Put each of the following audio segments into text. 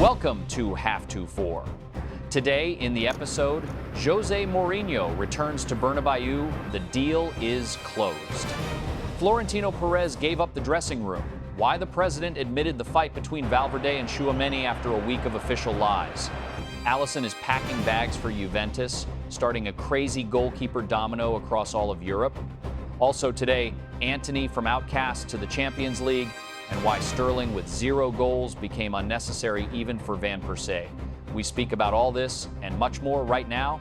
Welcome to Half to Four. Today in the episode, José Mourinho returns to Bernabéu. The deal is closed. Florentino Pérez gave up the dressing room. Why the president admitted the fight between Valverde and Tchouaméni after a week of official lies. Alisson is packing bags for Juventus, starting a crazy goalkeeper domino across all of Europe. Also today, Antony from outcast to the Champions League, and why Sterling with 0 goals became unnecessary even for Van Persie. We speak about all this and much more right now.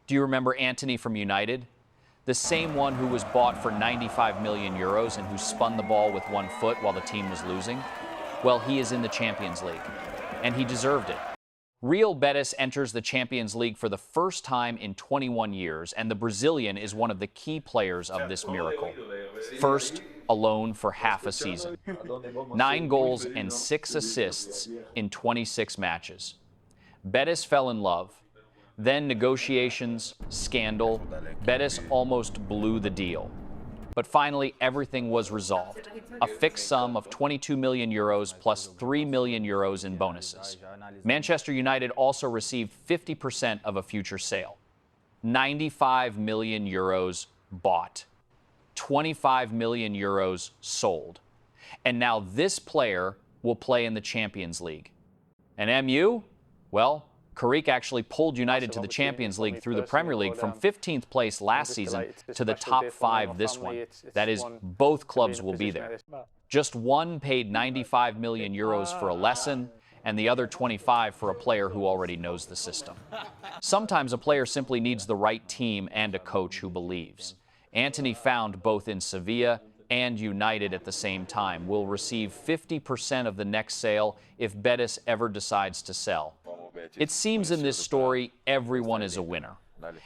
Do you remember Antony from United? The same one who was bought for 95 million euros and who spun the ball with 1 foot while the team was losing? Well, he is in the Champions League, and he deserved it. Real Betis enters the Champions League for the first time in 21 years, and the Brazilian is one of the key players of this miracle. First, alone for half a season. 9 goals and 6 assists in 26 matches. Betis fell in love. Then negotiations, scandal. Betis almost blew the deal. But finally, everything was resolved. A fixed sum of 22 million euros plus 3 million euros in bonuses. Manchester United also received 50% of a future sale. 95 million euros bought. 25 million euros sold. And now this player will play in the Champions League. And MU? Well, Carrick actually pulled United to the Champions League through the Premier League from 15th place last season to the top 5 this one. That is, both clubs will be there. Just one paid 95 million euros for a lesson, and the other 25 for a player who already knows the system. Sometimes a player simply needs the right team and a coach who believes. Antony, found both in Sevilla and United at the same time, will receive 50% of the next sale if Betis ever decides to sell. It seems in this story everyone is a winner,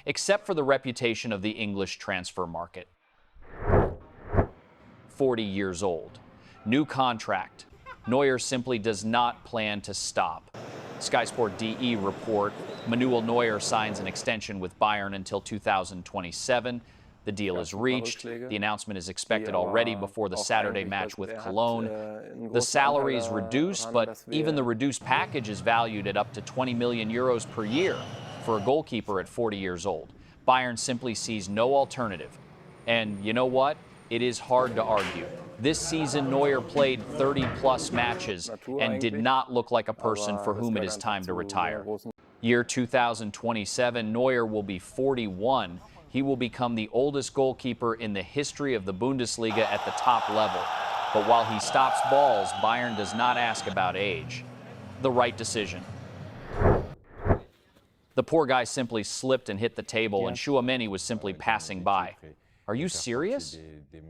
except for the reputation of the English transfer market. 40 years old. New contract. Neuer simply does not plan to stop. Sky Sport DE report, Manuel Neuer signs an extension with Bayern until 2027. The deal is reached. The announcement is expected already before the Saturday match with Cologne. The salary is reduced, but even the reduced package is valued at up to 20 million euros per year for a goalkeeper at 40 years old. Bayern simply sees no alternative. And you know what? It is hard to argue. This season, Neuer played 30-plus matches and did not look like a person for whom it is time to retire. Year 2027, Neuer will be 41. He will become the oldest goalkeeper in the history of the Bundesliga at the top level. But while he stops balls, Bayern does not ask about age. The right decision. The poor guy simply slipped and hit the table, and Tchouaméni was simply passing by. Are you serious?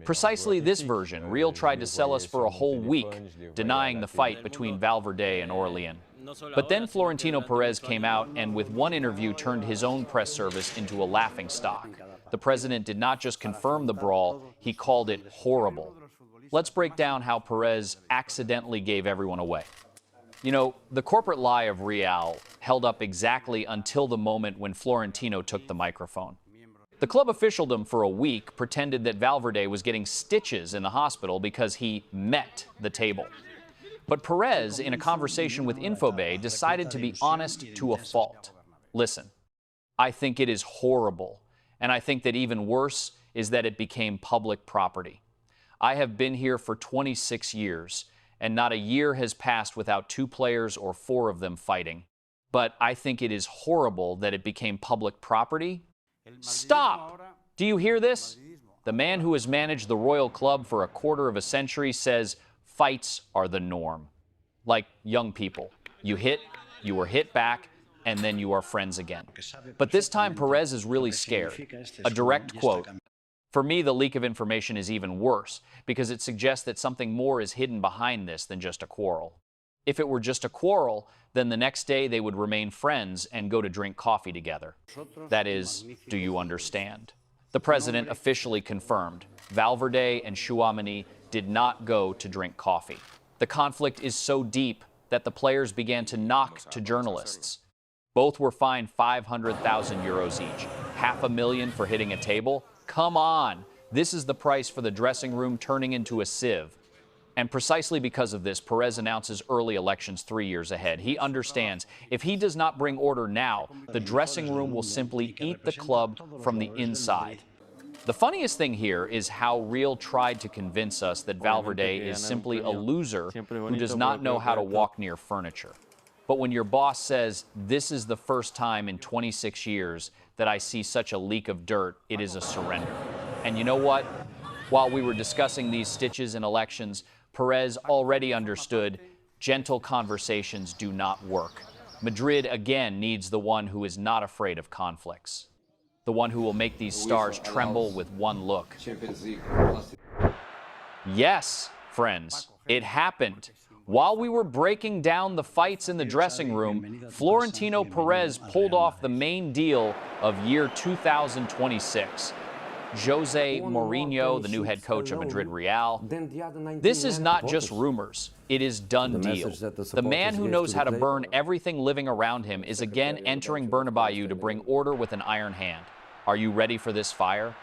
Precisely this version, Real tried to sell us for a whole week, denying the fight between Valverde and Orlean. But then Florentino Pérez came out and with one interview turned his own press service into a laughingstock. The president did not just confirm the brawl, he called it horrible. Let's break down how Pérez accidentally gave everyone away. You know, the corporate lie of Real held up exactly until the moment when Florentino took the microphone. The club officialdom for a week pretended that Valverde was getting stitches in the hospital because he met the table. But Pérez, in a conversation with Infobay, decided to be honest to a fault. Listen, I think it is horrible, and I think that even worse is that it became public property. I have been here for 26 years, and not a year has passed without 2 players or 4 of them fighting. But I think it is horrible that it became public property. Stop! Do you hear this? The man who has managed the Royal Club for a quarter of a century says fights are the norm. Like young people. You hit, you are hit back, and then you are friends again. But this time Pérez is really scared. A direct quote. For me, the leak of information is even worse because it suggests that something more is hidden behind this than just a quarrel. If it were just a quarrel, then the next day they would remain friends and go to drink coffee together. That is, do you understand? The president officially confirmed Valverde and Tchouaméni did not go to drink coffee. The conflict is so deep that the players began to knock to journalists. Both were fined 500,000 euros each. $500,000 for hitting a table? Come on! This is the price for the dressing room turning into a sieve. And precisely because of this, Pérez announces early elections 3 years ahead. He understands if he does not bring order now, the dressing room will simply eat the club from the inside. The funniest thing here is how Real tried to convince us that Valverde is simply a loser who does not know how to walk near furniture. But when your boss says, this is the first time in 26 years that I see such a leak of dirt, it is a surrender. And you know what? While we were discussing these stitches in elections, Pérez already understood gentle conversations do not work. Madrid again needs the one who is not afraid of conflicts, the one who will make these stars tremble with one look. Yes, friends, it happened. While we were breaking down the fights in the dressing room, Florentino Pérez pulled off the main deal of year 2026. José Mourinho, the new head coach of Madrid Real. This is not just rumors, it is done deal. The man who knows how to burn everything living around him is again entering Bernabéu to bring order with an iron hand. Are you ready for this fire?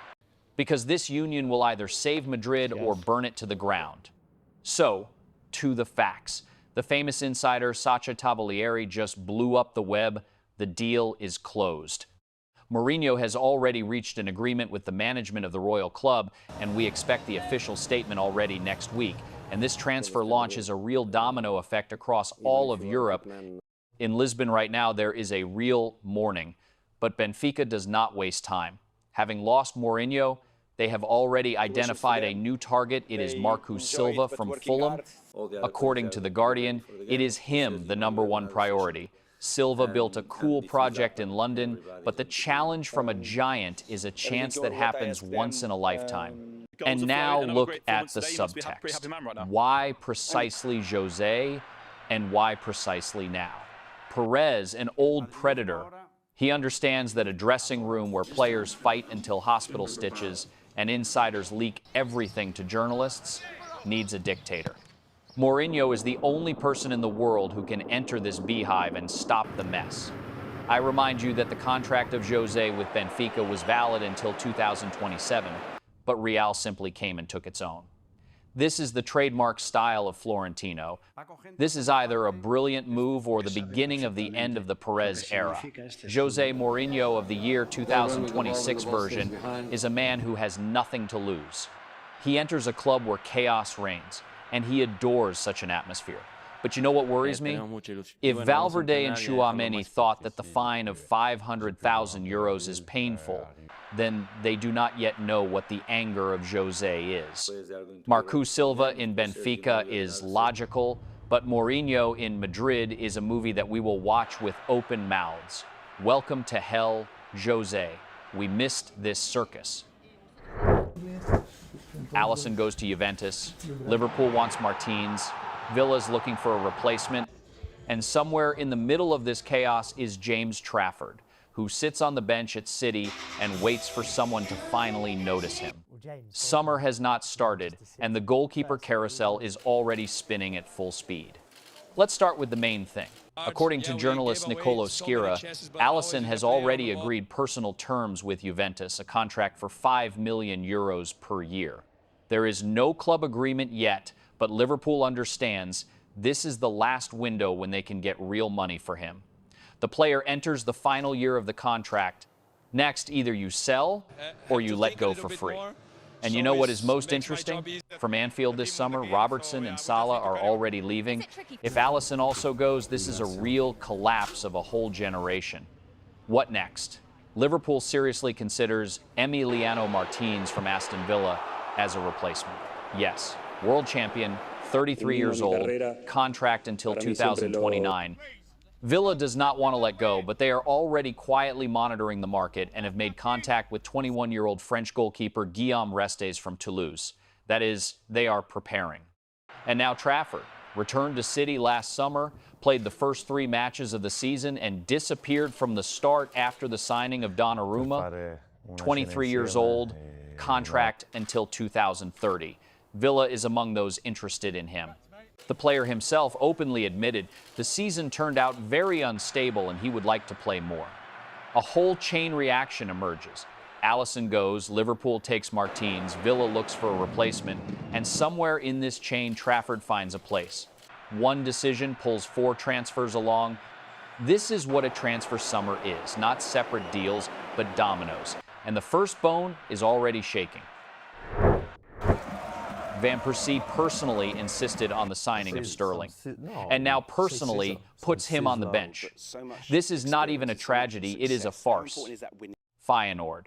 Because this union will either save Madrid or burn it to the ground. So, to the facts. The famous insider Sacha Tavolieri just blew up the web. The deal is closed. Mourinho has already reached an agreement with the management of the Royal Club, and we expect the official statement already next week. And this transfer launches a real domino effect across all of Europe. In Lisbon right now, there is a real mourning. But Benfica does not waste time. Having lost Mourinho, they have already identified a new target. It is Marcus Silva from Fulham. According to The Guardian, it is him the #1 priority. Silva built a cool project in London, but the challenge from a giant is a chance that happens once in a lifetime. And now look at the subtext. Why precisely José, and why precisely now? Pérez, an old predator, he understands that a dressing room where players fight until hospital stitches and insiders leak everything to journalists needs a dictator. Mourinho is the only person in the world who can enter this beehive and stop the mess. I remind you that the contract of José with Benfica was valid until 2027, but Real simply came and took its own. This is the trademark style of Florentino. This is either a brilliant move or the beginning of the end of the Pérez era. José Mourinho of the year 2026 version is a man who has nothing to lose. He enters a club where chaos reigns, and he adores such an atmosphere. But you know what worries me? If Valverde and Tchouaméni thought that the fine of 500,000 euros is painful, then they do not yet know what the anger of José is. Marcus Silva in Benfica is logical, but Mourinho in Madrid is a movie that we will watch with open mouths. Welcome to hell, José. We missed this circus. Alisson goes to Juventus. Liverpool wants Martínez. Villa's looking for a replacement. And somewhere in the middle of this chaos is James Trafford, who sits on the bench at City and waits for someone to finally notice him. Summer has not started, and the goalkeeper carousel is already spinning at full speed. Let's start with the main thing. According to journalist Nicolo Schira, Alisson has already agreed personal terms with Juventus, a contract for 5 million euros per year. There is no club agreement yet, but Liverpool understands this is the last window when they can get real money for him. The player enters the final year of the contract. Next, either you sell or you let go for free. And you know what is most interesting? From Anfield this summer, Robertson and Salah are already leaving. If Alisson also goes, this is a real collapse of a whole generation. What next? Liverpool seriously considers Emiliano Martínez from Aston Villa as a replacement. Yes, world champion, 33 years old, contract until 2029. Villa does not want to let go, but they are already quietly monitoring the market and have made contact with 21-year-old French goalkeeper Guillaume Restes from Toulouse. That is, they are preparing. And now Trafford returned to City last summer, played the first 3 matches of the season, and disappeared from the start after the signing of Donnarumma. 23 years old, contract until 2030. Villa is among those interested in him. The player himself openly admitted the season turned out very unstable and he would like to play more. A whole chain reaction emerges. Alisson goes, Liverpool takes Martinez, Villa looks for a replacement, and somewhere in this chain, Trafford finds a place. One decision pulls 4 transfers along. This is what a transfer summer is, not separate deals, but dominoes. And the first bone is already shaking. Van Persie personally insisted on the signing of Sterling, and now personally puts him on the bench. This is not even a tragedy, it is a farce. Feyenoord,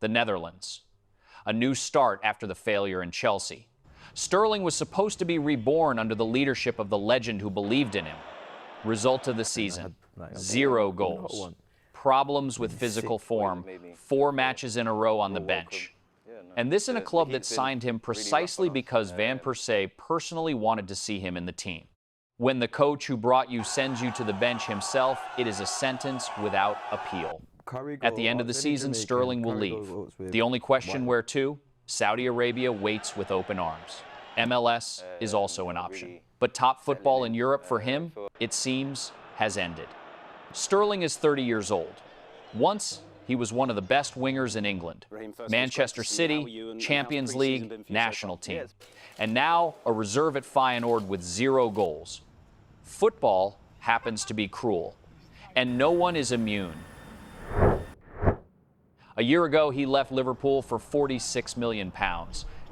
the Netherlands. A new start after the failure in Chelsea. Sterling was supposed to be reborn under the leadership of the legend who believed in him. Result of the season, 0 goals. Problems with physical form, 4 matches in a row on the bench. And this in a club that signed him precisely because Van Persie personally wanted to see him in the team. When the coach who brought you sends you to the bench himself, it is a sentence without appeal. At the end of the season, Sterling will leave. The only question where to? Saudi Arabia waits with open arms. MLS is also an option. But top football in Europe for him, it seems, has ended. Sterling is 30 years old. Once, he was one of the best wingers in England. Manchester City, Champions League, national team. And now, a reserve at Feyenoord with 0 goals. Football happens to be cruel. And no one is immune. A year ago, he left Liverpool for £46 million.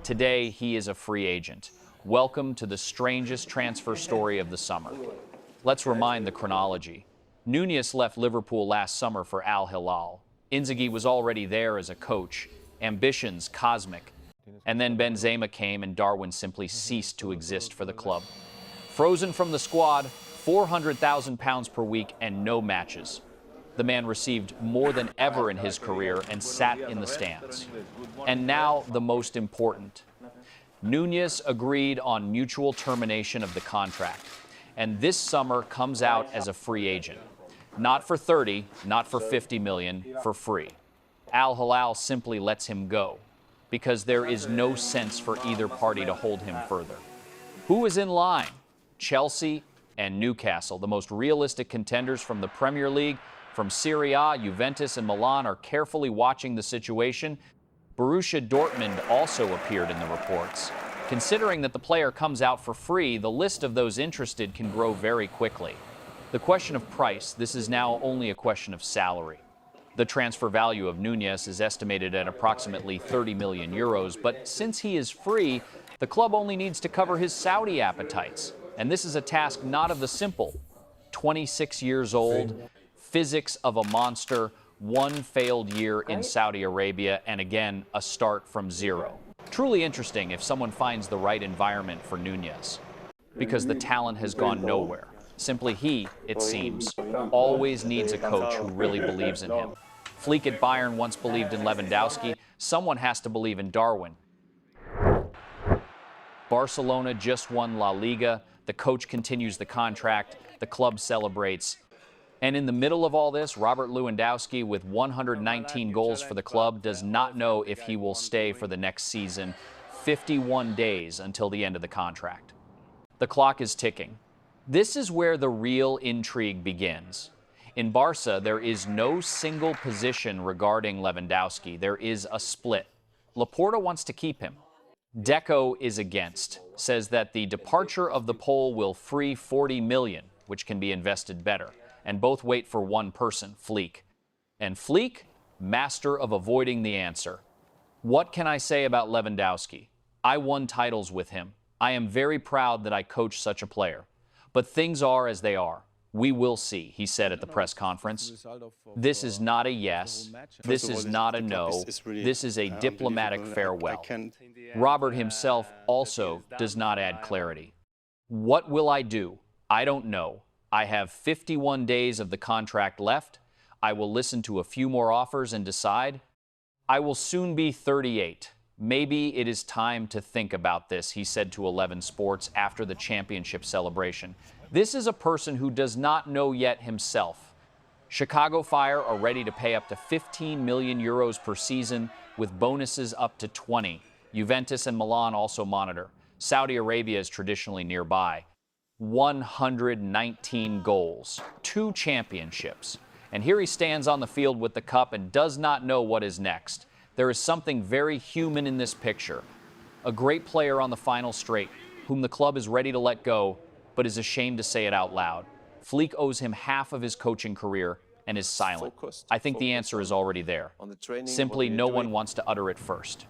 Today, he is a free agent. Welcome to the strangest transfer story of the summer. Let's remind the chronology. Nunez left Liverpool last summer for Al-Hilal. Inzaghi was already there as a coach. Ambitions cosmic. And then Benzema came and Darwin simply ceased to exist for the club. Frozen from the squad, £400,000 per week and no matches. The man received more than ever in his career and sat in the stands. And now the most important. Nunez agreed on mutual termination of the contract. And this summer comes out as a free agent. Not for 30, not for 50 million, for free. Al-Hilal simply lets him go because there is no sense for either party to hold him further. Who is in line? Chelsea and Newcastle, the most realistic contenders from the Premier League. From Serie A, Juventus and Milan are carefully watching the situation. Borussia Dortmund also appeared in the reports. Considering that the player comes out for free, the list of those interested can grow very quickly. The question of price, this is now only a question of salary. The transfer value of Nunez is estimated at approximately 30 million euros, but since he is free, the club only needs to cover his Saudi appetites. And this is a task not of the simple. 26 years old, physics of a monster, 1 failed year in Saudi Arabia, and again, a start from 0. Truly interesting if someone finds the right environment for Nunez, because the talent has gone nowhere. Simply he, it seems, always needs a coach who really believes in him. Flick at Bayern once believed in Lewandowski. Someone has to believe in Darwin. Barcelona just won La Liga. The coach continues the contract. The club celebrates. And in the middle of all this, Robert Lewandowski, with 119 goals for the club, does not know if he will stay for the next season. 51 days until the end of the contract. The clock is ticking. This is where the real intrigue begins. In Barca, there is no single position regarding Lewandowski. There is a split. Laporta wants to keep him. Deco is against, says that the departure of the Pole will free 40 million, which can be invested better. And both wait for one person, Flick. And Flick, master of avoiding the answer. What can I say about Lewandowski? I won titles with him. I am very proud that I coached such a player. But things are as they are. We will see, he said at the press conference. This is not a yes. This is not a no. This is a diplomatic farewell. Robert himself also does not add clarity. What will I do? I don't know. I have 51 days of the contract left. I will listen to a few more offers and decide. I will soon be 38. Maybe it is time to think about this, he said to 11 Sports after the championship celebration. This is a person who does not know yet himself. Chicago Fire are ready to pay up to 15 million euros per season, with bonuses up to 20. Juventus and Milan also monitor. Saudi Arabia is traditionally nearby. 119 goals, 2 championships. And here he stands on the field with the cup and does not know what is next. There is something very human in this picture. A great player on the final straight, whom the club is ready to let go, but is ashamed to say it out loud. Flick owes him half of his coaching career and is silent. I think the answer is already there. Simply, no one wants to utter it first.